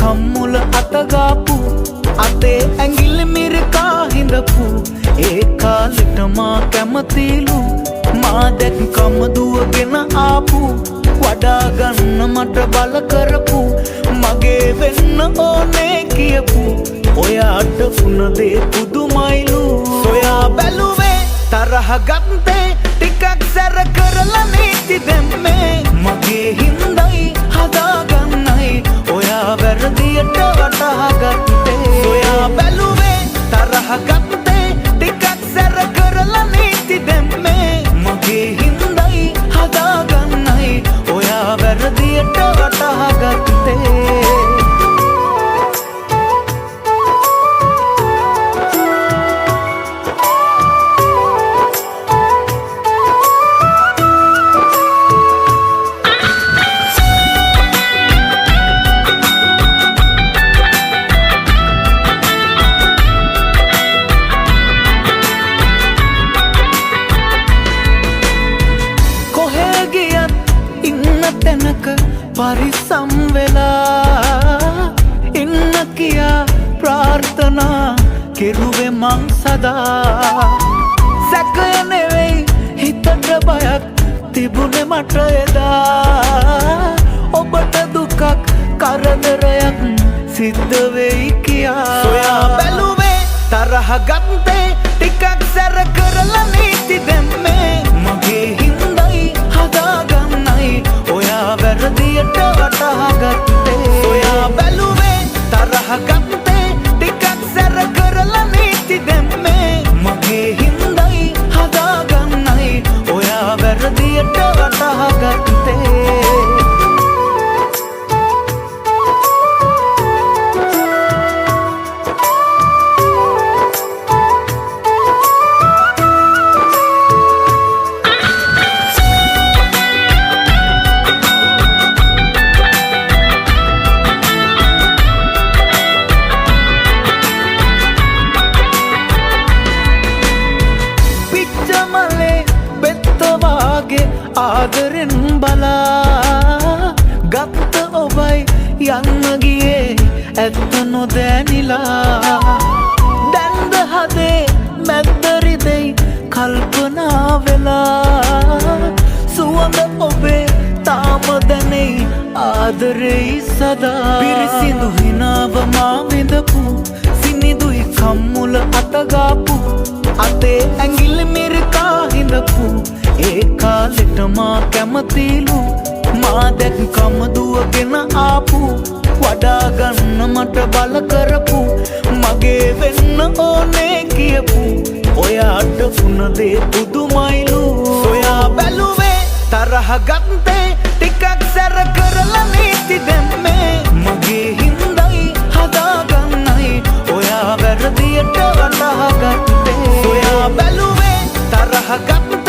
කම්මුල අතගාපු අතේ ඇඟිලි මිරිකා හිඳපු ඒ කාලෙට මා කැමතිලු මා දැක්කම දුවගෙන ආපු වඩා ගන්න මට බල කරපු මගේ වෙන්න ඕනේ කියපු ඔයාට වුණ දේ පුදුමයිලු සොයා බැලුවේ තරහ ගත්තේ ටිකක් සැර කරලා නීති දෙම්මේ මගේ හින්දයි හදාගන්නයි ඔයා වැරදියට වටහා ගත්තේ ඔයා බැලුවේ තරහ ගත්තේ ටිකක් සැර කරලා නීති දෙම්මේ මගේ හින්දයි හදාගන්නයි ඔයා වැරදියට වටහා ගත්තේ පරිසම් වෙලා ඉන්න කියා ප්‍රාර්ථනා කෙරුවේ මං සදා සැකය නෙවෙයි හිතට බයක් තිබුණේ මට එදා ඔබට දුකක් කරදරයක් සිද්ධ වෙයි කියා සොයා බැලුවේ තරහ ගත්තේ ටිකක් සැර කරලා නීති දෙම්මේ මගේ හින්දයි හදාගන්නයි ඔයා වැරදියට වටහා ගත්තේ ඔයා බැලුවේ තරහ ගත්තේ ටිකක් සැර කරලා නීති දෙම්මේ මගේ හින්දයි හදාගන්නයි ඔයා වැරදියට වටහා ගත්තේ ආදරෙන් බලා ගත්ත ඔබයි යන්න ගියේ ඇත්ත නොදැනිලා දැන්ද හදේ මැද්දරිදෙයි කල්පනා වෙලා සුවඳ ඔබේ තාම දැනෙයි ආදරෙයි සදා පිරිසිදු හිනාව මා විඳපු සිනිදුයි කම්මුල අතගාපු අතේ ඇඟිලි මිරිකා හිඳපු ඒ කාලෙට මා කැමතිලු මා දැක්කම දුවගෙන ආපු වඩා ගන්න මට බල කරපු මගේ වෙන්න ඕනේ කියපු ඔයාට වුණ දේ පුදුමයිලු ඔයා බැලුවේ තරහ ගත්තේ ටිකක් සැර කරලා නීති දෙම්මේ මගේ හින්දයි හදාගන්නයි ඔයා වැරදියට වටහා ගත්තේ ඔයා බැලුවේ තරහ ගත්තේ